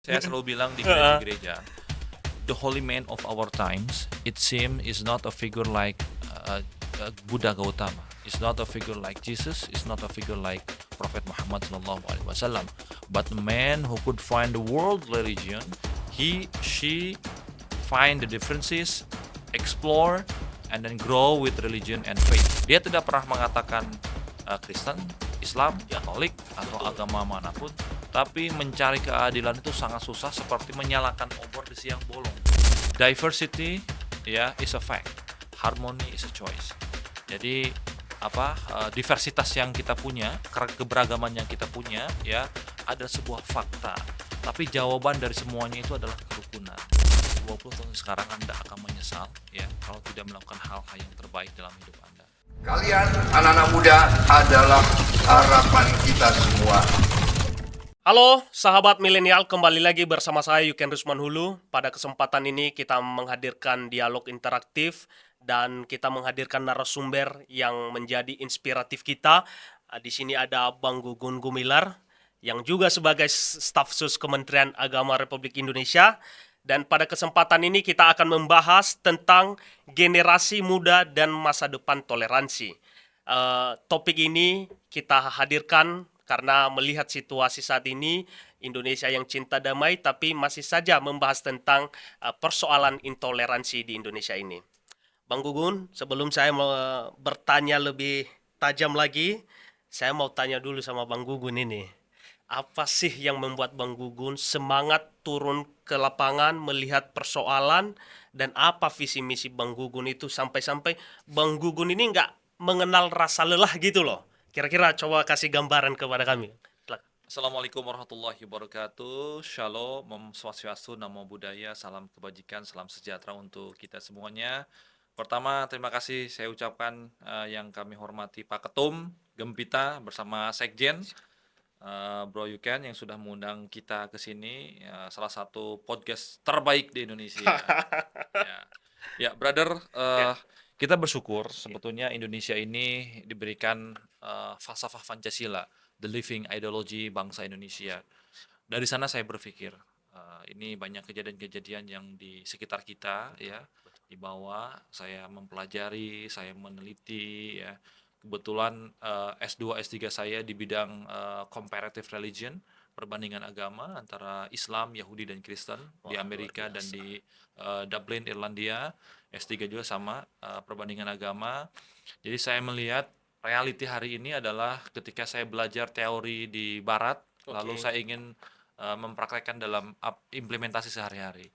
Saya selalu bilang di gereja-gereja, the holy man of our times, it seems, is not a figure like Buddha Gautama. It's not a figure like Jesus. It's not a figure like Prophet Muhammad Sallallahu Alaihi Wasallam. But the man who could find the world religion, she find the differences, explore, and then grow with religion and faith. Dia tidak pernah mengatakan Kristen, Islam, Katolik, atau agama manapun, tapi mencari keadilan itu sangat susah, seperti menyalakan obor di siang bolong. Diversity is a fact, harmony is a choice. Jadi diversitas yang kita punya, keberagaman yang kita punya ada sebuah fakta. Tapi jawaban dari semuanya itu adalah kerukunan. 20 tahun sekarang Anda akan menyesal kalau tidak melakukan hal-hal yang terbaik dalam hidup Anda. Kalian anak-anak muda adalah harapan kita semua. Halo sahabat milenial, kembali lagi bersama saya Yuken Rusman Hulu. Pada kesempatan ini kita menghadirkan dialog interaktif dan kita menghadirkan narasumber yang menjadi inspiratif kita. Di sini ada Bang Gugun Gumilar yang juga sebagai staf sus Kementerian Agama Republik Indonesia. Dan pada kesempatan ini kita akan membahas tentang generasi muda dan masa depan toleransi. Topik ini kita hadirkan karena melihat situasi saat ini Indonesia yang cinta damai tapi masih saja membahas tentang persoalan intoleransi di Indonesia ini. Bang Gugun, sebelum saya mau bertanya lebih tajam lagi, saya mau tanya dulu sama Bang Gugun ini. Apa sih yang membuat Bang Gugun semangat turun ke lapangan melihat persoalan, dan apa visi misi Bang Gugun itu sampai-sampai Bang Gugun ini nggak mengenal rasa lelah gitu loh? Kira-kira coba kasih gambaran kepada kami. Assalamualaikum warahmatullahi wabarakatuh. Shalom, Om Swastiastu, Namo Buddhaya, salam kebajikan, salam sejahtera untuk kita semuanya. Pertama, terima kasih saya ucapkan yang kami hormati Pak Ketum, Gempita bersama Sekjen, Bro Yuken yang sudah mengundang kita ke sini, salah satu podcast terbaik di Indonesia. Brother, kita bersyukur sebetulnya Indonesia ini diberikan falsafah Pancasila, the living ideology bangsa Indonesia. Dari sana saya berpikir, ini banyak kejadian-kejadian yang di sekitar kita di bawah. Saya mempelajari, saya meneliti Kebetulan S2, S3 saya di bidang comparative religion, perbandingan agama antara Islam, Yahudi, dan Kristen di Amerika dan di Dublin, Irlandia. S3 juga sama, perbandingan agama. Jadi saya melihat reality hari ini adalah ketika saya belajar teori di Barat, lalu saya ingin mempraktekkan dalam implementasi sehari-hari.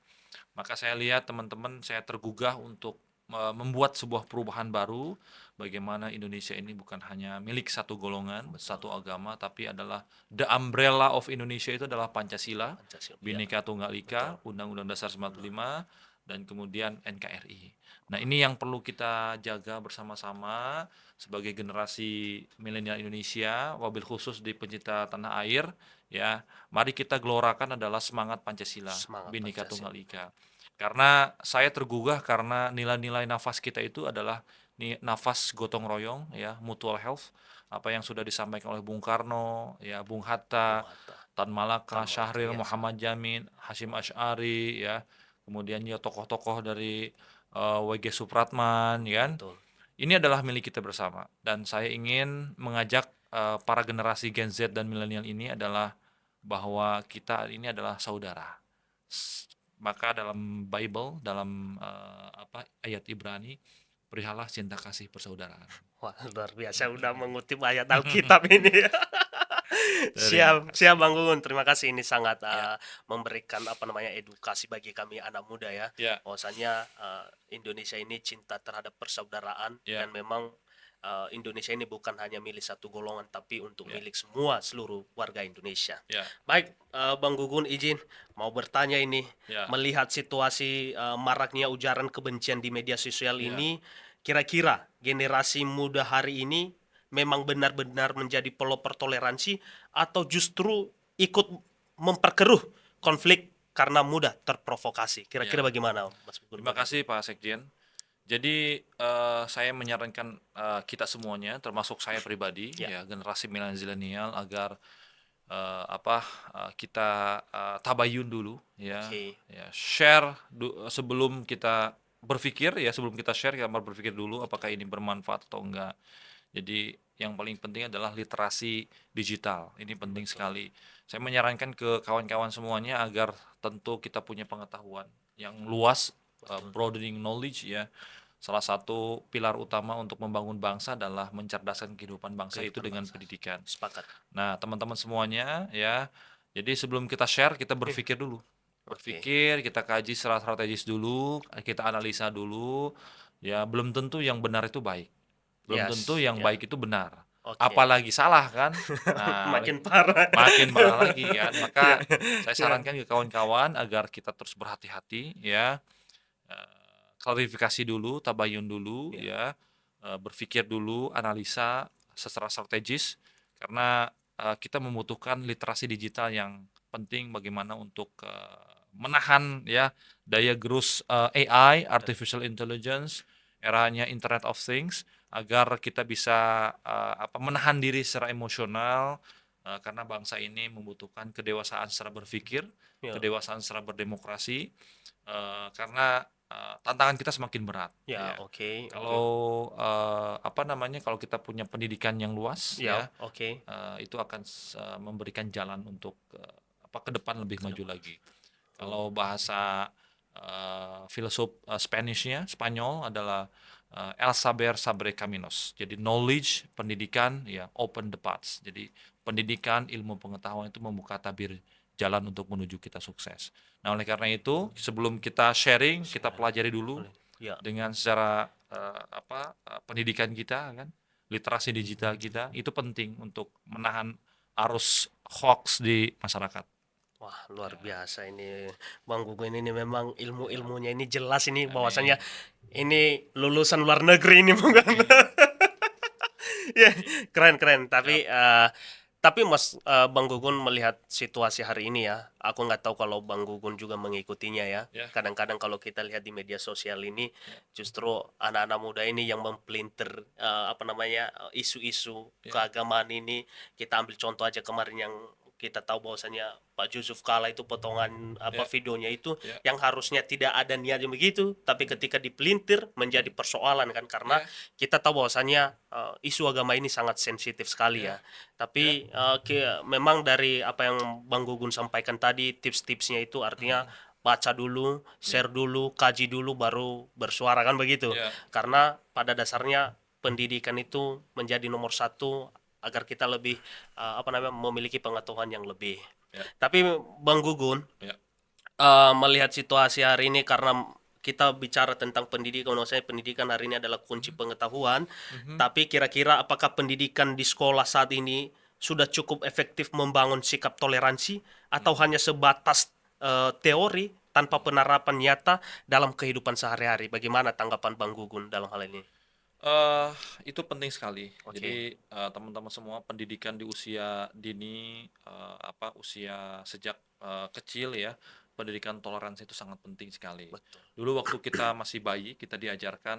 Maka saya lihat teman-teman, saya tergugah untuk membuat sebuah perubahan baru, bagaimana Indonesia ini bukan hanya milik satu golongan, satu agama, tapi adalah the umbrella of Indonesia itu adalah Pancasila, Bhinneka Tunggal Ika, Undang-Undang Dasar 45, dan kemudian NKRI. Nah, ini yang perlu kita jaga bersama-sama sebagai generasi milenial Indonesia, wabil khusus di pencinta tanah air. Mari kita gelorakan adalah semangat Pancasila, Bhinneka Tunggal Ika. Karena saya tergugah karena nilai-nilai nafas kita itu adalah nafas gotong royong, mutual health, apa yang sudah disampaikan oleh Bung Karno, Bung Hatta, Tan Malaka, Syahril, Muhammad Jamin, Hashim Asy'ari, kemudian tokoh-tokoh dari W.G. Supratman, Ini adalah milik kita bersama, dan saya ingin mengajak para generasi Gen Z dan milenial ini adalah bahwa kita ini adalah saudara. Maka dalam Bible, dalam ayat Ibrani, berilah cinta kasih persaudaraan. Wah, luar biasa udah mengutip ayat Alkitab ini. Siap Bang Gugun, terima kasih, ini sangat memberikan edukasi bagi kami anak muda bahwasanya Indonesia ini cinta terhadap persaudaraan dan memang Indonesia ini bukan hanya milik satu golongan tapi untuk milik semua seluruh warga Indonesia. Baik, Bang Gugun izin mau bertanya ini, melihat situasi maraknya ujaran kebencian di media sosial ini, kira-kira generasi muda hari ini memang benar-benar menjadi pelopor toleransi atau justru ikut memperkeruh konflik karena mudah terprovokasi? Kira-kira bagaimana, Mas Gugun? Terima kasih Pak Sekjen. Jadi saya menyarankan kita semuanya, termasuk saya pribadi, generasi milenial, agar kita tabayun dulu ya, Oke. share sebelum kita berpikir ya, sebelum kita share kita harus berpikir dulu apakah ini bermanfaat atau enggak. Jadi yang paling penting adalah literasi digital, ini penting sekali. Saya menyarankan ke kawan-kawan semuanya agar tentu kita punya pengetahuan yang luas, broadening knowledge ya. Salah satu pilar utama untuk membangun bangsa adalah mencerdaskan kehidupan bangsa itu Kehidupan dengan bangsa. pendidikan. Sepakat. Nah, teman-teman semuanya ya, jadi sebelum kita share, kita berpikir dulu. Oke. Berpikir, kita kaji secara strategis dulu, kita analisa dulu. Ya, belum tentu yang benar itu baik. Belum tentu Yes, yang ya. baik itu benar. Oke. Apalagi salah kan? Nah, Makin parah. makin parah lagi kan. Maka Ya. saya Ya. sarankan ke kawan-kawan agar kita terus berhati-hati ya. Klarifikasi dulu, tabayun dulu Ya. ya. Berpikir dulu, analisa secara strategis karena kita membutuhkan literasi digital yang penting bagaimana untuk menahan ya daya gerus AI, artificial intelligence, eranya Internet of Things agar kita bisa menahan diri secara emosional karena bangsa ini membutuhkan kedewasaan secara berpikir, Ya. kedewasaan secara berdemokrasi karena tantangan kita semakin berat Ya, ya. oke, oke. Kalau kalau kita punya pendidikan yang luas Ya, ya, oke. itu akan memberikan jalan untuk ke depan lebih maju lagi. Kalau bahasa filsuf Spanishnya, Spanyol adalah el saber sabre caminos. Jadi knowledge, pendidikan, ya open the paths. Jadi pendidikan, ilmu pengetahuan itu membuka tabir jalan untuk menuju kita sukses. Nah, oleh karena itu, sebelum kita sharing, kita pelajari dulu Boleh. Ya. dengan secara pendidikan kita kan, literasi digital kita itu penting untuk menahan arus hoax di masyarakat. Wah, luar biasa ini Bang Gugun ini memang ilmu-ilmunya ini jelas ini Amin. bahwasannya ini lulusan luar negeri ini bukan. Ya, keren-keren. Tapi Mas Bang Gugun melihat situasi hari ini ya, aku nggak tahu kalau Bang Gugun juga mengikutinya ya. Ya. Kadang-kadang kalau kita lihat di media sosial ini, justru anak-anak muda ini yang mempelintir isu-isu Ya. keagamaan ini. Kita ambil contoh aja kemarin yang kita tahu bahwasanya Pak Yusuf Kala itu potongan Ya. videonya itu Ya. yang harusnya tidak ada niatnya begitu, tapi ketika dipelintir menjadi persoalan kan karena Ya. kita tahu bahwasanya isu agama ini sangat sensitif sekali ya. Tapi memang dari apa yang Bang Gugun sampaikan tadi, tips-tipsnya itu artinya baca dulu, share dulu, kaji dulu, baru bersuara kan begitu. Ya. Karena pada dasarnya pendidikan itu menjadi nomor satu agar kita lebih memiliki pengetahuan yang lebih. Ya. Tapi Bang Gugun, Ya. melihat situasi hari ini karena kita bicara tentang pendidikan, maksudnya pendidikan hari ini adalah kunci pengetahuan. Tapi kira-kira apakah pendidikan di sekolah saat ini sudah cukup efektif membangun sikap toleransi atau hanya sebatas teori tanpa penerapan nyata dalam kehidupan sehari-hari? Bagaimana tanggapan Bang Gugun dalam hal ini? Itu penting sekali. Oke. Jadi teman-teman semua pendidikan di usia dini, usia sejak kecil ya, pendidikan toleransi itu sangat penting sekali. Betul. Dulu waktu kita masih bayi, kita diajarkan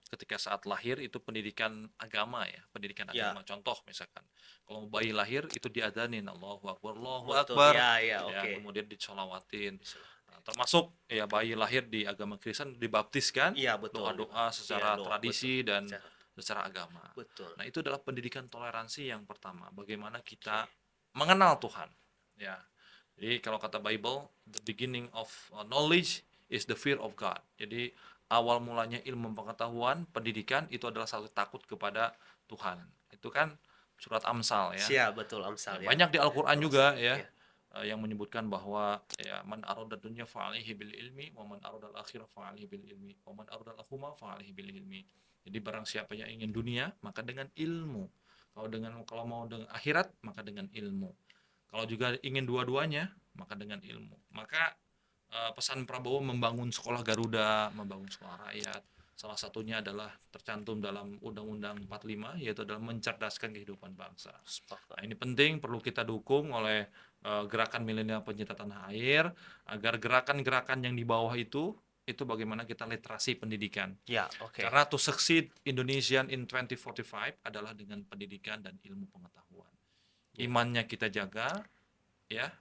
ketika saat lahir itu pendidikan agama ya, pendidikan Ya. agama. Contoh misalkan, kalau bayi lahir itu diadanin Allahu Akbar, Allahu Betul. Akbar, Ya, oke. kemudian dicolawatin. Nah, termasuk ya bayi lahir di agama Kristen dibaptis kan, Iya, betul. doa-doa secara Iya, doa, tradisi betul. dan secara agama. Betul. Nah, itu adalah pendidikan toleransi yang pertama. Bagaimana kita mengenal Tuhan. Ya. Jadi kalau kata Bible, the beginning of knowledge is the fear of God. Jadi awal mulanya ilmu pengetahuan, pendidikan itu adalah satu takut kepada Tuhan. Itu kan surat Amsal ya. Siap, betul Amsal ya. Banyak di Al-Qur'an juga ya. Iya. Yang menyebutkan bahwa ya man arada dunya fa'alaihi bil ilmi wa man arada al-akhirah fa'alaihi bil ilmi wa man arada al-huma fa'alaihi bil ilmi. Jadi barang siapa yang ingin dunia maka dengan ilmu. Kalau mau dengan akhirat maka dengan ilmu. Kalau juga ingin dua-duanya maka dengan ilmu. Maka pesan Prabowo membangun sekolah Garuda, membangun sekolah rakyat. Salah satunya adalah tercantum dalam Undang-Undang 45 yaitu adalah mencerdaskan kehidupan bangsa. Nah, ini penting, perlu kita dukung oleh gerakan milenial pencinta tanah air agar gerakan-gerakan yang di bawah itu bagaimana kita literasi pendidikan. Ya, oke. Karena to succeed Indonesian in 2045 adalah dengan pendidikan dan ilmu pengetahuan. imannya kita jaga, ya,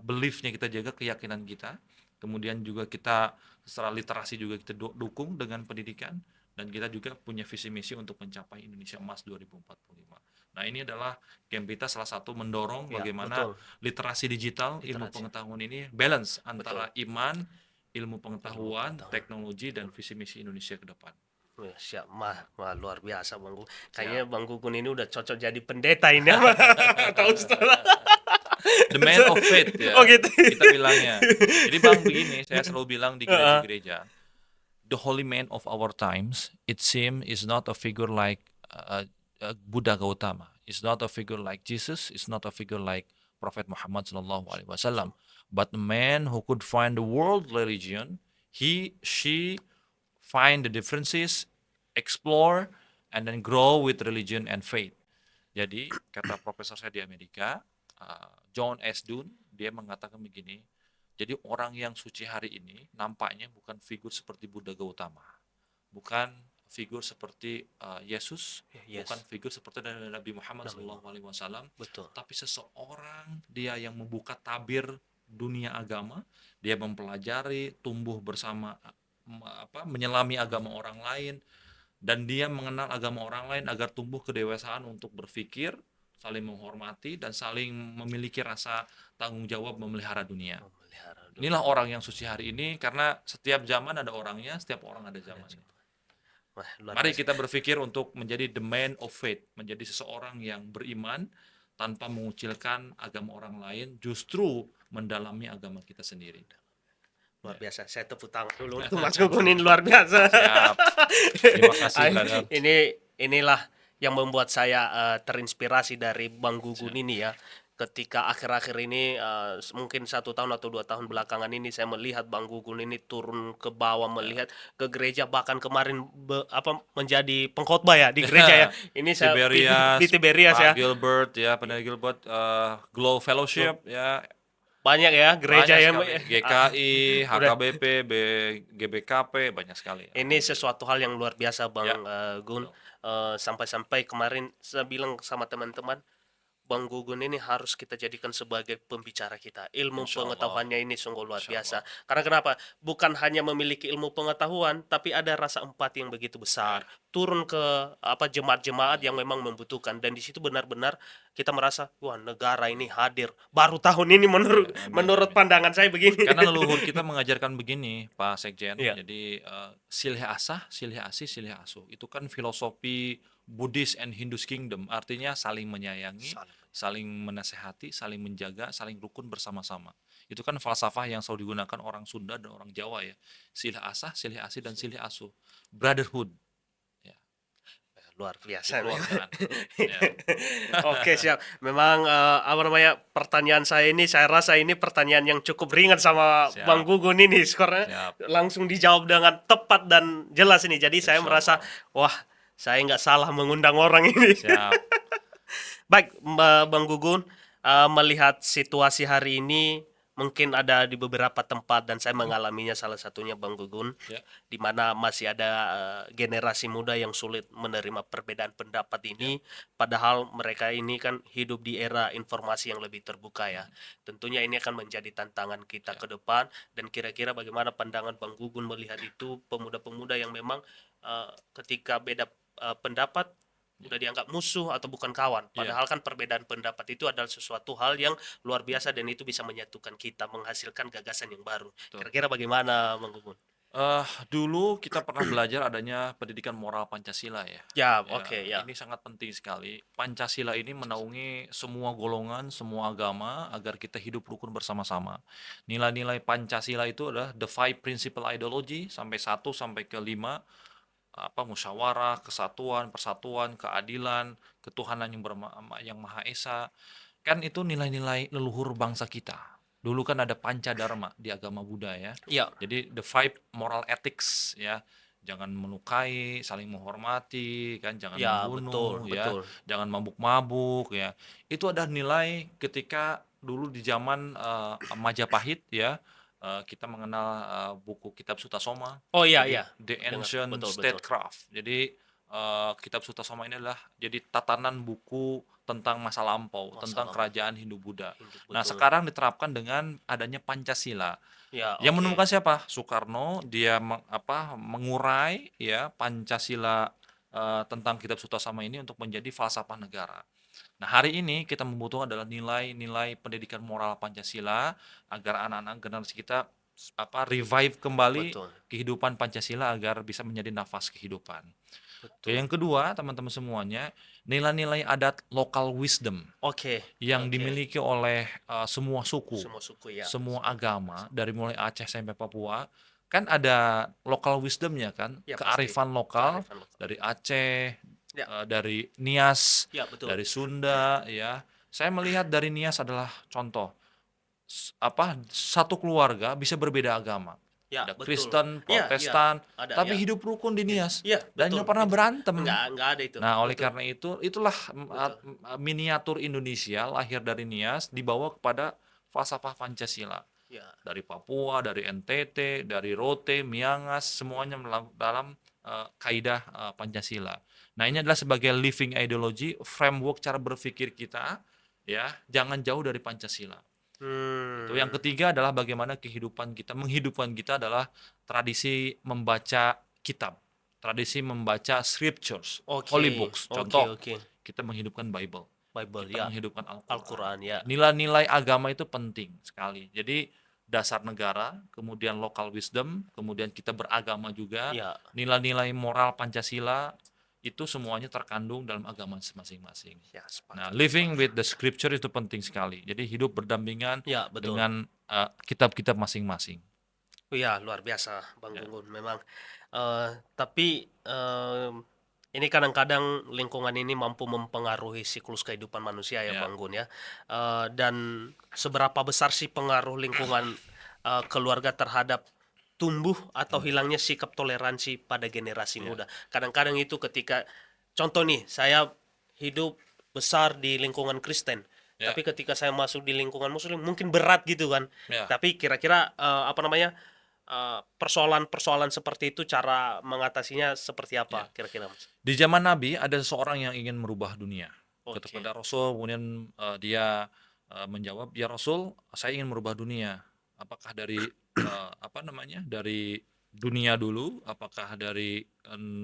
belief-nya kita jaga, keyakinan kita. Kemudian juga kita secara literasi juga kita dukung dengan pendidikan, dan kita juga punya visi misi untuk mencapai Indonesia Emas 2045. Nah, ini adalah Gempita salah satu mendorong Ya, bagaimana betul. literasi digital, ilmu Literasi. pengetahuan ini balance antara iman, ilmu pengetahuan, pengetahuan. teknologi, dan visi misi Indonesia ke depan. Wih, siap, wah, luar biasa Bang Gugun. Kayaknya Siap. Bang Gugun ini udah cocok jadi pendeta ini apa? Atau ustaz. The man of faith, ya, Oh gitu. kita bilangnya. Jadi Bang, begini, saya selalu bilang di Heeh. gereja-gereja, the holy man of our times, it seems, is not a figure like Buddha Gautama. It's not a figure like Jesus. It's not a figure like Prophet Muhammad Sallallahu Alaihi Wasallam. But a man who could find the world religion, she find the differences, explore, and then grow with religion and faith. Jadi kata profesor saya di Amerika, John S. Dunn, dia mengatakan begini, jadi orang yang suci hari ini nampaknya bukan figur seperti Buddha Gautama, bukan figur seperti Yesus, Yes. bukan figur seperti Nabi Muhammad SAW, Betul. tapi seseorang dia yang membuka tabir dunia agama, dia mempelajari, tumbuh bersama, menyelami agama orang lain, dan dia mengenal agama orang lain agar tumbuh kedewasaan untuk berpikir, saling menghormati, dan saling memiliki rasa tanggung jawab memelihara dunia. Inilah orang yang suci hari ini, karena setiap zaman ada orangnya, setiap orang ada zamannya. Wah, luar Mari biasa. kita berpikir untuk menjadi the man of faith, menjadi seseorang yang beriman tanpa mengucilkan agama orang lain, justru mendalami agama kita sendiri. Luar biasa. Saya tepuk tangan dulu untuk Mas Gugun ini, luar biasa. Siap. Terima kasih, brother. Inilah yang membuat saya terinspirasi dari Bang Gugun ini ya. Ketika akhir-akhir ini mungkin 1 tahun atau 2 tahun belakangan ini saya melihat Bang Gugun ini turun ke bawah, melihat ke gereja, bahkan kemarin menjadi pengkhotbah ya di gereja ya. Ini saya Tiberias, di Tiberias ya. Pak Gilbert ya, Pendeta Gilbert, Glow Fellowship ya, Banyak ya gereja banyak yang sekali. GKI, HKBP, GBKP, banyak sekali. ini sesuatu hal yang luar biasa Bang Ya, Gun. Sampai-sampai kemarin saya bilang sama teman-teman, Bang Gugun ini harus kita jadikan sebagai pembicara kita. Ilmu Insya Allah. pengetahuannya ini sungguh luar Insya biasa. Karena kenapa? Bukan hanya memiliki ilmu pengetahuan, tapi ada rasa empati yang begitu besar. Turun ke jemaat-jemaat yang memang membutuhkan, dan di situ benar-benar kita merasa, wah, negara ini hadir baru tahun ini menurut Amin, menurut amin. pandangan saya begini. Karena leluhur kita mengajarkan begini, Pak Sekjen. Iya. Jadi silih asah, silih asih, silih asuh. Itu kan filosofi Buddhist and Hindus Kingdom, artinya saling menyayangi, saling menasehati, saling menjaga, saling rukun bersama-sama. Itu kan falsafah yang selalu digunakan orang Sunda dan orang Jawa ya. Silih asah, silih asih, dan silih asuh. Brotherhood. Luar biasa. Dikeluarkan. Ya. Oke, siap. Memang pertanyaan saya ini, saya rasa ini pertanyaan yang cukup ringan sama Siap. Bang Gugun ini, karena Siap. langsung dijawab dengan tepat dan jelas ini. Jadi saya Insya merasa, wah, saya nggak salah mengundang orang ini. Siap. Baik, Bang Gugun, melihat situasi hari ini, mungkin ada di beberapa tempat dan saya mengalaminya, salah satunya Bang Gugun, Ya. di mana masih ada generasi muda yang sulit menerima perbedaan pendapat ini, padahal mereka ini kan hidup di era informasi yang lebih terbuka ya. Tentunya ini akan menjadi tantangan kita ke depan, dan kira-kira bagaimana pandangan Bang Gugun melihat itu, pemuda-pemuda yang memang ketika beda pendapat udah dianggap musuh atau bukan kawan, padahal kan perbedaan pendapat itu adalah sesuatu hal yang luar biasa dan itu bisa menyatukan kita, menghasilkan gagasan yang baru. Kira-kira bagaimana Bang Gugun? Dulu kita pernah belajar adanya pendidikan moral Pancasila ya. Ya, Ya, oke, ya. ini sangat penting sekali. Pancasila ini menaungi semua golongan, semua agama agar kita hidup rukun bersama-sama. Nilai-nilai Pancasila itu adalah the five principal ideology sampai 1 sampai ke 5, musyawarah, kesatuan, persatuan, keadilan, ketuhanan yang Maha Esa. Kan itu nilai-nilai leluhur bangsa kita. Dulu kan ada Pancadharma di agama Buddha ya. Iya. Jadi the five moral ethics ya. Jangan melukai, saling menghormati, kan, jangan Ya, membunuh betul, ya, betul. jangan mabuk-mabuk ya. Itu ada nilai ketika dulu di zaman Majapahit ya. Kita mengenal buku Kitab Sutasoma. Oh iya, Jadi, iya. The Dengar. Ancient Betul, Statecraft. Jadi Kitab Sutasoma ini adalah jadi tatanan buku tentang masa lampau, Masa tentang lampau. kerajaan Hindu-Buddha. Nah, Betul. sekarang diterapkan dengan adanya Pancasila. Ya, Yang oke. menemukan siapa? Soekarno. Dia mengurai ya Pancasila tentang Kitab Suta Sama ini untuk menjadi falsafah negara. Nah, hari ini kita membutuhkan adalah nilai-nilai pendidikan moral Pancasila agar anak-anak generasi kita revive kembali Betul. kehidupan Pancasila agar bisa menjadi nafas kehidupan. Betul. Yang kedua, teman-teman semuanya, nilai-nilai adat local wisdom Oke. yang Oke. dimiliki oleh semua suku, Semua suku ya. semua agama dari mulai Aceh sampai Papua, kan ada local wisdomnya kan, Ya, pasti. kearifan lokal Kearifan lokal. dari Aceh, Ya. dari Nias, Ya, betul. dari Sunda, ya. Saya melihat dari Nias adalah contoh satu keluarga bisa berbeda agama. Ya, Ada betul. Kristen, Iya, iya. Protestan, Ada, tapi ya. hidup rukun di Nias Iya, dan betul. nggak pernah berantem. Enggak ada itu. Nah, oleh Betul. karena itu, itulah Betul. miniatur Indonesia lahir dari Nias dibawa kepada falsafah Pancasila. Ya. Dari Papua, dari NTT, dari Rote, Miangas, semuanya dalam kaidah Pancasila. Nah, ini adalah sebagai living ideology, framework cara berpikir kita, ya, jangan jauh dari Pancasila. Itu. Yang ketiga adalah bagaimana menghidupkan kita adalah tradisi membaca kitab, tradisi membaca scriptures, Oke. holy books. Contoh, Oke. kita menghidupkan Bible, Bible kita ya. menghidupkan Al-Quran. Al-Quran ya. Nilai-nilai agama itu penting sekali. Jadi dasar negara, kemudian local wisdom, kemudian kita beragama juga, Ya. nilai-nilai moral Pancasila itu semuanya terkandung dalam agama masing-masing. Ya, sepakat. Nah, living with the scripture itu penting sekali. Jadi hidup berdampingan Ya, betul. dengan kitab-kitab masing-masing. Ya, luar biasa Bang Ya. Gunggun memang. Tapi ini kadang-kadang lingkungan ini mampu mempengaruhi siklus kehidupan manusia ya, Ya. Bang Gun ya. Dan seberapa besar sih pengaruh lingkungan keluarga terhadap tumbuh atau hilangnya sikap toleransi pada generasi muda. Kadang-kadang itu ketika contoh nih, saya hidup besar di lingkungan Kristen. Ya. Tapi ketika saya masuk di lingkungan Muslim mungkin berat gitu kan. Ya. Tapi kira-kira persoalan-persoalan seperti itu cara mengatasinya seperti apa kira-kira, Mas? Di zaman Nabi ada seseorang yang ingin merubah dunia. Oke. Kepada Rasul, kemudian dia menjawab, "Ya Rasul, saya ingin merubah dunia. Apakah dari dari dunia dulu, apakah dari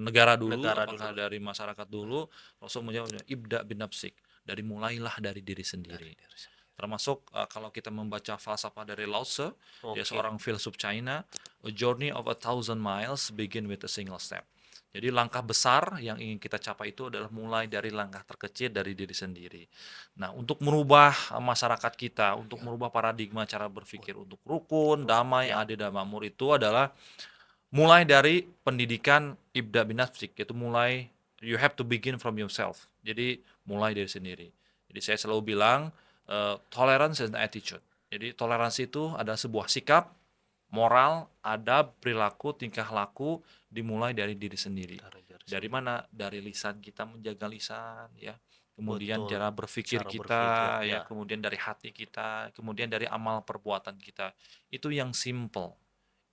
negara dulu, apakah dari masyarakat dulu?" Rasul menjawab, "Ibda bin nafsik." Dari mulailah dari diri sendiri. Termasuk kalau kita membaca falsafah dari Lao Tse, dia seorang filsuf China, "A journey of 1,000 miles begin with a single step." Jadi langkah besar yang ingin kita capai itu adalah mulai dari langkah terkecil dari diri sendiri. Nah, untuk merubah masyarakat kita, untuk merubah paradigma cara berpikir untuk rukun, damai, adil dan makmur itu adalah mulai dari pendidikan Ibda bin Nafsik, yaitu mulai you have to begin from yourself. Jadi mulai dari sendiri. Jadi saya selalu bilang tolerance and attitude. Jadi toleransi itu adalah sebuah sikap, moral, adab, perilaku, tingkah laku dimulai dari diri sendiri. Dari mana? Dari lisan kita, menjaga lisan, ya. Kemudian Betul. cara berpikir Cara kita, berpikir, ya. Kemudian dari hati kita, kemudian dari amal perbuatan kita. Itu yang simple.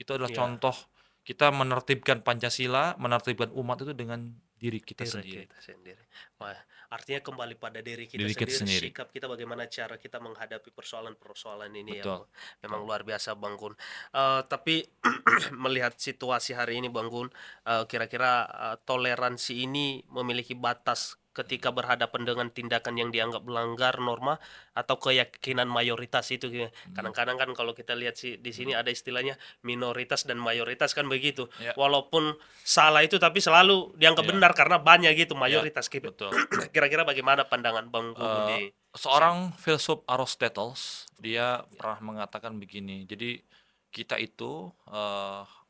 Itu adalah contoh kita menertibkan Pancasila, menertibkan umat itu dengan diri kita sendiri. Wah, artinya kembali pada diri kita Diri kita sendiri. sikap kita, bagaimana cara kita menghadapi persoalan-persoalan ini. Betul. Ya. Memang luar biasa Bang Gun. Tapi melihat situasi hari ini Bang Gun, kira-kira toleransi ini memiliki batas ketika berhadapan dengan tindakan yang dianggap melanggar norma atau keyakinan mayoritas itu. Kadang-kadang kan kalau kita lihat di sini ada istilahnya minoritas dan mayoritas kan begitu. Ya. Walaupun salah itu tapi selalu dianggap benar karena banyak gitu mayoritas. Betul. Kira-kira bagaimana pandangan Bang Gunggun di seorang filsuf Aristoteles, dia pernah mengatakan begini. Jadi kita itu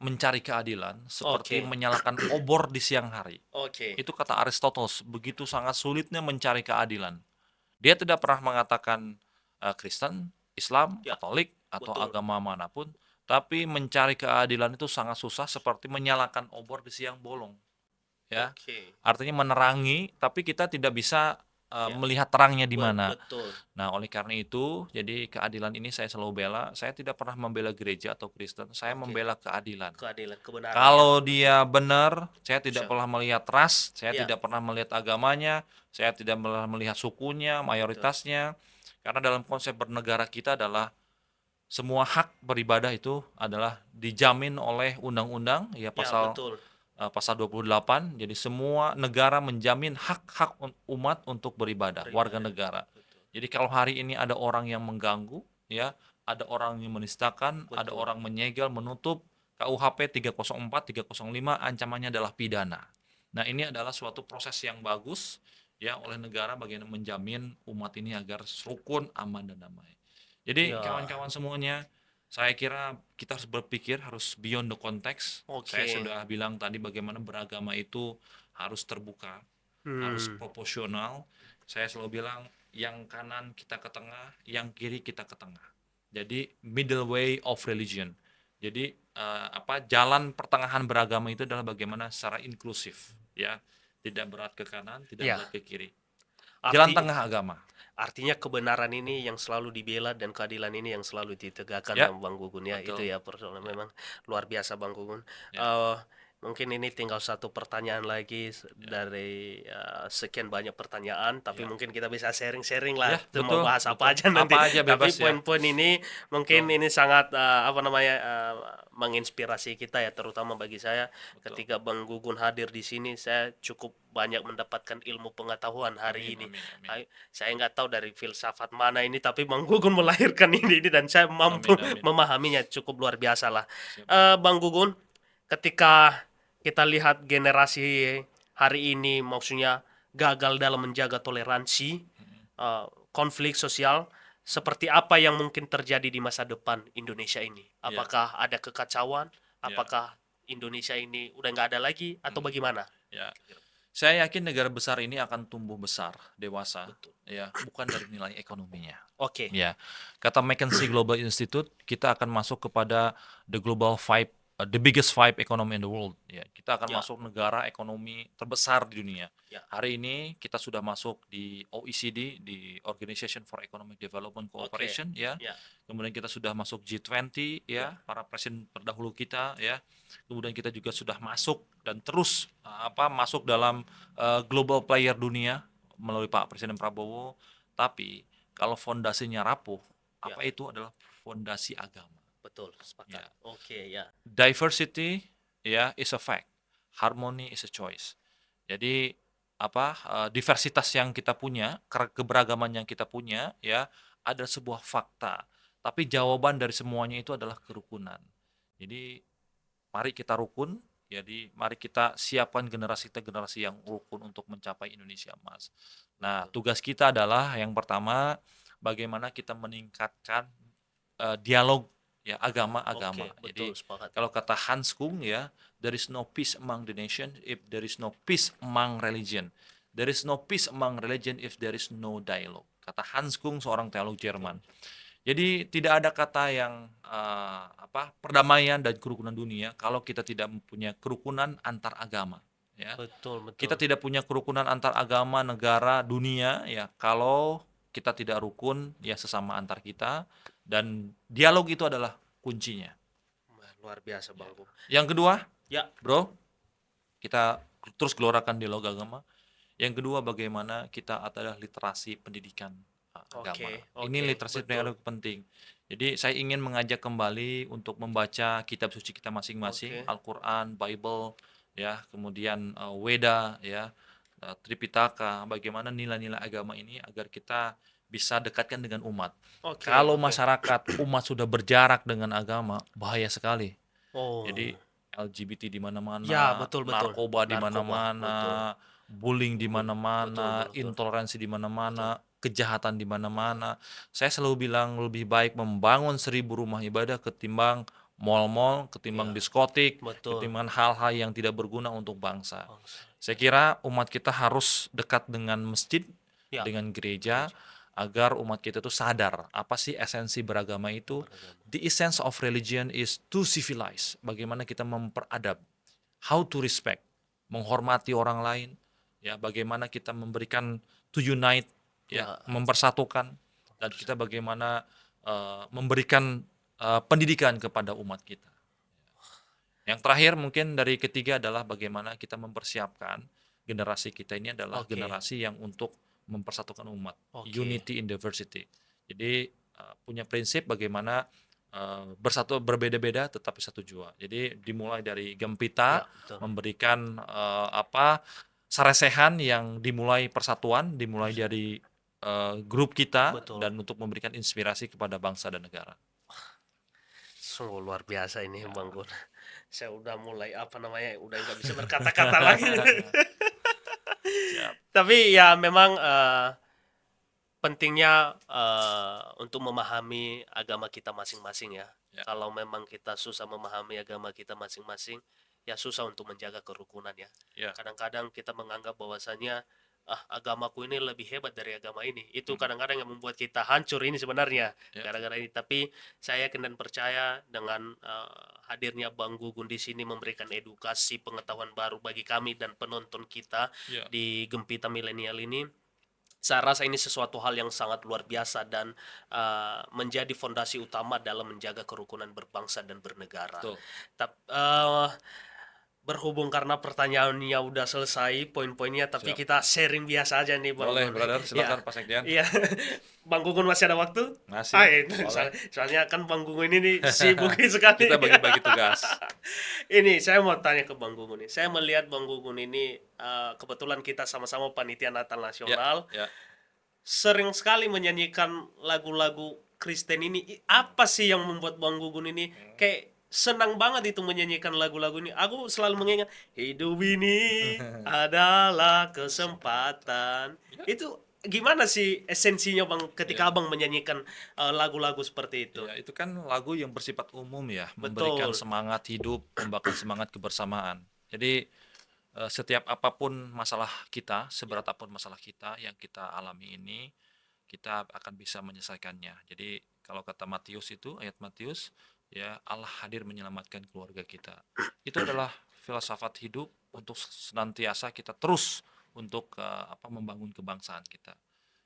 mencari keadilan seperti menyalakan obor di siang hari. Itu kata Aristoteles, begitu sangat sulitnya mencari keadilan. Dia tidak pernah mengatakan Kristen, Islam, Katolik atau agama manapun, tapi mencari keadilan itu sangat susah seperti menyalakan obor di siang bolong. Ya. Artinya menerangi, tapi kita tidak bisa Ya. melihat terangnya di mana. Betul. Nah, oleh karena itu, jadi keadilan ini saya selalu bela. Saya tidak pernah membela gereja atau Kristen, saya Oke. membela keadilan. Keadilan, kebenaran. Kalau Ya. dia benar, saya tidak Siap. pernah melihat ras, saya Ya. tidak pernah melihat agamanya, saya tidak pernah melihat sukunya, mayoritasnya. Karena dalam konsep bernegara kita adalah semua hak beribadah itu adalah dijamin oleh undang-undang, ya Ya, pasal betul. pasal 28. Jadi semua negara menjamin hak-hak umat untuk beribadah, warga negara. Betul. Jadi kalau hari ini ada orang yang mengganggu, ya, ada orang yang menistakan, ada Betul. orang menyegel, menutup, KUHP 304, 305 ancamannya adalah pidana. Nah, ini adalah suatu proses yang bagus ya oleh negara bagaimana menjamin umat ini agar rukun, aman dan damai. Jadi Ya. kawan-kawan semuanya, saya kira kita harus berpikir harus beyond the context. Saya Oke. sudah bilang tadi bagaimana beragama itu harus terbuka, harus proporsional. Saya selalu bilang yang kanan kita ke tengah, yang kiri kita ke tengah. Jadi middle way of religion. Jadi jalan pertengahan beragama itu adalah bagaimana secara inklusif, ya, tidak berat ke kanan, tidak Ya. berat ke kiri. Jalan Arti, tengah agama. artinya kebenaran ini yang selalu dibela dan keadilan ini yang selalu ditegakkan Ya, ya, Bang Gugun ya. Itu betul. ya persoalan memang luar biasa, Bang Gugun. Ya. Mungkin ini tinggal satu pertanyaan lagi dari sekian banyak pertanyaan, tapi Ya. mungkin kita bisa sharing-sharing lah. Ya, Itu mau betul, bahas apa betul. aja nanti. Apa aja Tapi bebas ya. poin-poin ini mungkin Betul. ini sangat menginspirasi kita ya, terutama bagi saya. Betul. Ketika Bang Gugun hadir di sini, saya cukup banyak mendapatkan ilmu pengetahuan hari ini. Amin. Saya nggak tahu dari filsafat mana ini, tapi Bang Gugun melahirkan ini dan saya mampu Amin. memahaminya, cukup luar biasa lah. Siap. Bang Gugun, ketika kita lihat generasi hari ini, maksudnya gagal dalam menjaga toleransi, konflik sosial, seperti apa yang mungkin terjadi di masa depan Indonesia ini? Apakah ada kekacauan? Apakah Indonesia ini udah nggak ada lagi atau bagaimana? Ya. Saya yakin negara besar ini akan tumbuh besar, dewasa, ya, bukan dari nilai ekonominya. Oke. Ya, kata McKinsey Global Institute, kita akan masuk kepada the global five, the biggest five economy in the world. Ya, kita akan masuk negara ekonomi terbesar di dunia. Hari ini kita sudah masuk di OECD, di Organization for Economic Development Cooperation, ya. Kemudian kita sudah masuk G20, ya, para presiden terdahulu kita, ya. Kemudian kita juga sudah masuk dan terus masuk dalam global player dunia melalui Pak Presiden Prabowo. Tapi kalau fondasinya rapuh, apa itu adalah fondasi agama. Betul, sepakat. Oke, ya. Diversity ya is a fact, harmony is a choice. Jadi diversitas yang kita punya, keberagaman yang kita punya, ya, ada sebuah fakta. Tapi jawaban dari semuanya itu adalah kerukunan. Jadi mari kita rukun. Jadi mari kita siapkan generasi yang rukun untuk mencapai Indonesia Emas. Nah, tugas kita adalah yang pertama bagaimana kita meningkatkan dialog ya agama-agama. Jadi kalau kata Hans Kung ya, there is no peace among the nation if there is no peace among religion. There is no peace among religion if there is no dialogue. Kata Hans Kung, seorang teolog Jerman. Jadi tidak ada kata yang perdamaian dan kerukunan dunia kalau kita tidak mempunyai kerukunan antar agama. Ya. Betul. Kita tidak punya kerukunan antar agama, negara, dunia, ya kalau kita tidak rukun ya sesama antar kita, dan dialog itu adalah kuncinya. Luar biasa, Bang. Yang kedua, bro, kita terus gelorakan dialog agama. Yang kedua, bagaimana kita adalah literasi pendidikan agama. Ini literasi yang penting. Jadi saya ingin mengajak kembali untuk membaca kitab suci kita masing-masing, Al-Quran, Bible, ya, kemudian Weda, ya, Tripitaka, bagaimana nilai-nilai agama ini agar kita bisa dekatkan dengan umat. Kalau masyarakat umat sudah berjarak dengan agama, bahaya sekali. Jadi LGBT di mana-mana, narkoba di mana-mana, bullying di mana-mana, intoleransi di mana-mana, kejahatan di mana-mana. Saya selalu bilang lebih baik membangun 1000 rumah ibadah ketimbang mal-mal, ketimbang diskotik, ketimbang hal-hal yang tidak berguna untuk bangsa. Saya kira umat kita harus dekat dengan masjid, dengan gereja, agar umat kita itu sadar apa sih esensi beragama itu. The essence of religion is to civilize. Bagaimana kita memperadab, how to respect, menghormati orang lain, ya, bagaimana kita memberikan to unite, Ya. mempersatukan, dan kita bagaimana memberikan pendidikan kepada umat kita. Yang terakhir mungkin dari ketiga adalah bagaimana kita mempersiapkan generasi kita ini adalah Oke. generasi yang untuk mempersatukan umat, Oke. unity in diversity. Jadi punya prinsip bagaimana bersatu berbeda-beda tetapi satu jua. Jadi dimulai dari Gempita Ya, betul. memberikan saresehan yang dimulai persatuan, dimulai dari grup kita Betul. dan untuk memberikan inspirasi kepada bangsa dan negara. Sungguh luar biasa ini Bang Gun. Saya udah mulai udah nggak bisa berkata-kata lagi. Siap. Tapi ya memang pentingnya untuk memahami agama kita masing-masing ya. Ya. Kalau memang kita susah memahami agama kita masing-masing, ya susah untuk menjaga kerukunan ya. Ya. Kadang-kadang kita menganggap bahwasannya agamaku ini lebih hebat dari agama ini. Itu kadang-kadang yang membuat kita hancur ini sebenarnya Ya. gara-gara ini. Tapi saya yakin dan percaya dengan hadirnya Bang Gugun di sini memberikan edukasi pengetahuan baru bagi kami dan penonton kita Ya. di Gempita Milenial ini. Saya rasa ini sesuatu hal yang sangat luar biasa dan menjadi fondasi utama dalam menjaga kerukunan berbangsa dan bernegara. Betul. Berhubung karena pertanyaannya udah selesai poin-poinnya, tapi Siap. kita sharing biasa aja nih Bang. Boleh, Gun. brother. Silakan, Ya. Pak Sekjen. Iya. Bang Gugun masih ada waktu? Masih. Boleh. Soalnya kan Bang Gugun ini sibuk sekali. Kita bagi-bagi tugas. Ini saya mau tanya ke Bang Gugun nih. Saya melihat Bang Gugun ini kebetulan kita sama-sama panitia Natal Nasional. Ya. Sering sekali menyanyikan lagu-lagu Kristen ini. Apa sih yang membuat Bang Gugun ini kayak senang banget itu menyanyikan lagu-lagu ini? Aku selalu mengingat hidup ini adalah kesempatan. Itu gimana sih esensinya Bang ketika Abang menyanyikan lagu-lagu seperti itu? Ya, itu kan lagu yang bersifat umum ya, Betul. memberikan semangat hidup, memberikan semangat kebersamaan. Jadi setiap apapun masalah kita, seberat apapun masalah kita yang kita alami ini, kita akan bisa menyelesaikannya. Jadi kalau kata Matius itu, ayat Matius, ya Allah hadir menyelamatkan keluarga kita. Itu adalah filsafat hidup untuk senantiasa kita terus untuk membangun kebangsaan kita.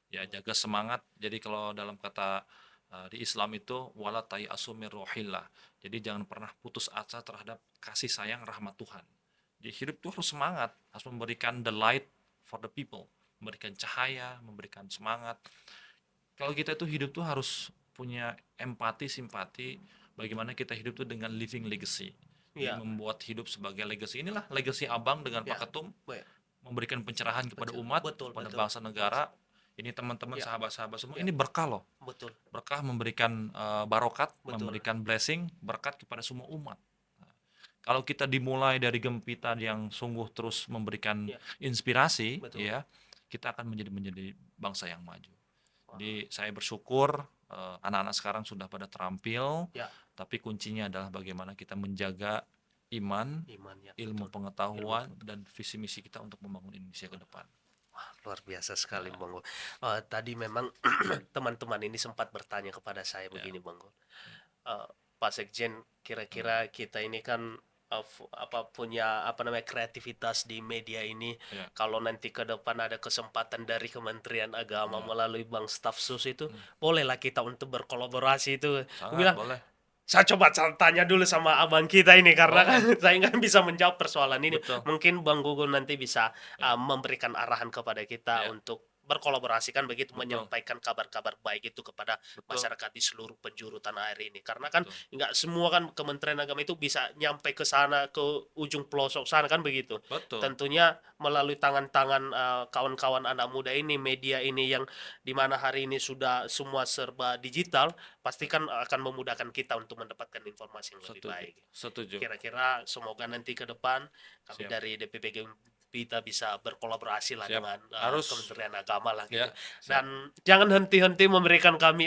Ya, jaga semangat. Jadi kalau dalam kata di Islam itu wala tayasu min rohillah. Jadi jangan pernah putus asa terhadap kasih sayang rahmat Tuhan. Jadi hidup itu harus semangat, harus memberikan the light for the people, memberikan cahaya, memberikan semangat. Kalau kita itu hidup tuh harus punya empati, simpati, bagaimana kita hidup tuh dengan living legacy. Jadi Ya. membuat hidup sebagai legacy. Inilah legacy Abang dengan Ya. Pak Ketum, Baik. memberikan pencerahan kepada Betul, umat, betul, kepada betul. bangsa negara. Ini teman-teman, Ya. sahabat-sahabat semua, Ya. ini berkah loh. Betul. Berkah memberikan barokat, Betul. memberikan blessing, berkat kepada semua umat. Nah, kalau kita dimulai dari Gempita yang sungguh terus memberikan Ya. inspirasi, Betul. ya, kita akan menjadi bangsa yang maju. Jadi saya bersyukur anak-anak sekarang sudah pada terampil, Ya. tapi kuncinya adalah bagaimana kita menjaga iman, Iman ya. ilmu Betul. pengetahuan, dan visi misi kita untuk membangun Indonesia ke depan. Wah, luar biasa sekali Bang Gun. Tadi memang teman-teman ini sempat bertanya kepada saya begini Bang Gun. Pak Sekjen, kira-kira kita ini kan punya kreativitas di media ini. Ya. Kalau nanti ke depan ada kesempatan dari Kementerian Agama melalui Bang Staf Sus itu, bolehlah kita untuk berkolaborasi itu. Aku Sangat bilang, boleh. saya coba tanya dulu sama abang kita ini karena kan saya nggak bisa menjawab persoalan ini. Betul. Mungkin Bang Gugun nanti bisa memberikan arahan kepada kita Ya. untuk berkolaborasi kan begitu, Betul. menyampaikan kabar-kabar baik itu kepada Betul. masyarakat di seluruh penjuru tanah air ini. Karena kan Betul. nggak semua kan Kementerian Agama itu bisa nyampe ke sana, ke ujung pelosok sana kan begitu. Betul. Tentunya melalui tangan-tangan kawan-kawan anak muda ini, media ini yang dimana hari ini sudah semua serba digital, pasti kan akan memudahkan kita untuk mendapatkan informasi yang lebih baik. Setuju. Kira-kira semoga nanti ke depan kami Siap. dari DPP kita bisa berkolaborasi lah Siap. dengan Harus. Kementerian Agama lah gitu. Ya, siap. Dan jangan henti-henti memberikan kami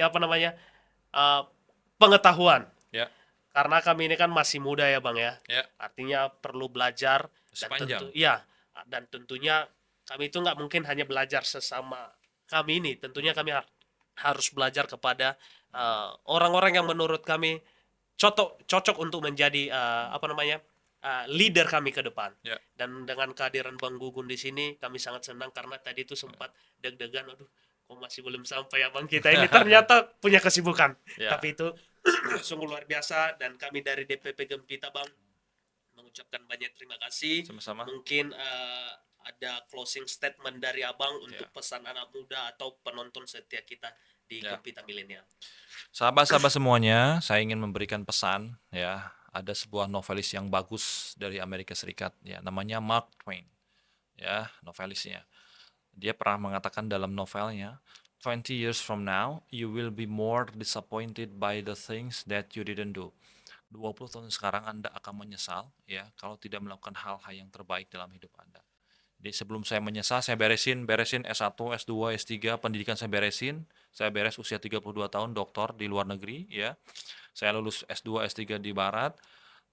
pengetahuan. Ya. Karena kami ini kan masih muda ya Bang ya. Ya. Artinya perlu belajar Sepanjang. dan tentunya kami itu nggak mungkin hanya belajar sesama kami ini. Tentunya kami harus belajar kepada orang-orang yang menurut kami cocok untuk menjadi leader kami ke depan. Ya. Dan dengan kehadiran Bang Gugun di sini kami sangat senang karena tadi itu sempat deg-degan, aduh kok masih belum sampai abang kita ini ternyata punya kesibukan. Ya. Tapi itu sungguh luar biasa dan kami dari DPP Gempita Bang mengucapkan banyak terima kasih. Sama-sama. Mungkin ada closing statement dari abang untuk Ya. pesan anak muda atau penonton setia kita di Ya. Gempita Milenial. Sahabat-sahabat semuanya, saya ingin memberikan pesan ya. Ada sebuah novelis yang bagus dari Amerika Serikat ya, namanya Mark Twain. Ya, novelisnya. Dia pernah mengatakan dalam novelnya, 20 years from now, you will be more disappointed by the things that you didn't do. 20 tahun sekarang Anda akan menyesal ya kalau tidak melakukan hal-hal yang terbaik dalam hidup Anda. Jadi sebelum saya menyesal, saya beresin S1, S2, S3, pendidikan saya beresin. Saya beres usia 32 tahun, doktor di luar negeri ya. Saya lulus S2, S3 di barat.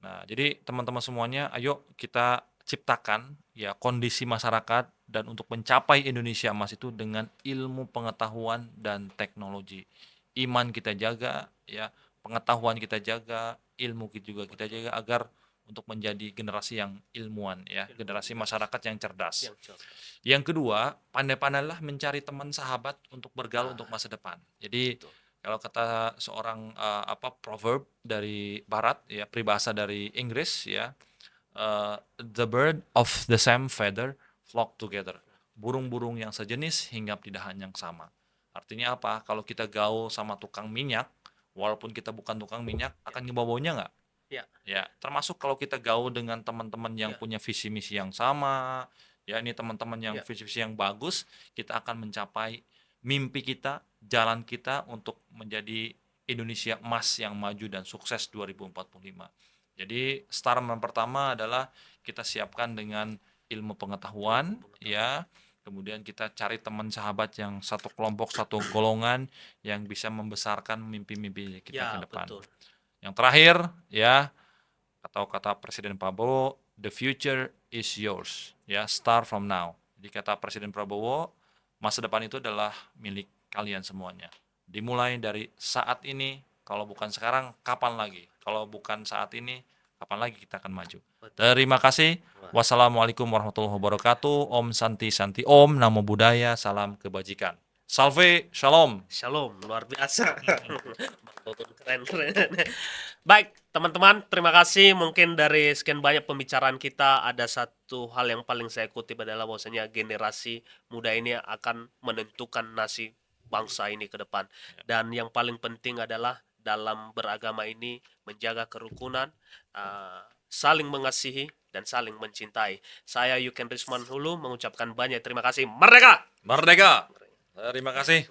Nah, jadi teman-teman semuanya, ayo kita ciptakan ya kondisi masyarakat dan untuk mencapai Indonesia Emas itu dengan ilmu pengetahuan dan teknologi. Iman kita jaga ya, pengetahuan kita jaga, ilmu kita juga kita jaga agar untuk menjadi generasi yang ilmuwan ya, generasi masyarakat yang cerdas. Yang cerdas. Yang kedua, pandai-pandailah mencari teman sahabat untuk bergaul untuk masa depan. Jadi Betul. kalau kata seorang proverb dari barat ya, peribahasa dari Inggris ya, the bird of the same feather flock together. Burung-burung yang sejenis hinggap di dahan yang sama. Artinya apa? Kalau kita gaul sama tukang minyak, walaupun kita bukan tukang minyak, akan ngebawa-bawanya nggak? Ya. Ya, termasuk kalau kita gaul dengan teman-teman yang Ya. punya visi misi yang sama, ya ini teman-teman yang Ya. visi misi yang bagus, kita akan mencapai mimpi kita, jalan kita untuk menjadi Indonesia emas yang maju dan sukses 2045. Jadi, start yang pertama adalah kita siapkan dengan ilmu pengetahuan, ya. Kemudian kita cari teman sahabat yang satu kelompok, satu golongan yang bisa membesarkan mimpi-mimpi kita Ya, ke depan. betul. Yang terakhir, ya, atau kata Presiden Prabowo, the future is yours. Ya, start from now. Jadi kata Presiden Prabowo, masa depan itu adalah milik kalian semuanya. Dimulai dari saat ini, kalau bukan sekarang, kapan lagi? Kalau bukan saat ini, kapan lagi kita akan maju? Terima kasih. Wassalamualaikum warahmatullahi wabarakatuh. Om Santi Santi Om, Namo Buddhaya, salam kebajikan. Salve, shalom. Shalom, luar biasa. Keren. Baik, teman-teman, terima kasih. Mungkin dari sekian banyak pembicaraan kita, ada satu hal yang paling saya kutip adalah bahwasanya generasi muda ini akan menentukan nasib bangsa ini ke depan. Dan yang paling penting adalah dalam beragama ini menjaga kerukunan, saling mengasihi, dan saling mencintai. Saya Yuken Risman Hulu mengucapkan banyak terima kasih. Merdeka! Merdeka. Terima kasih.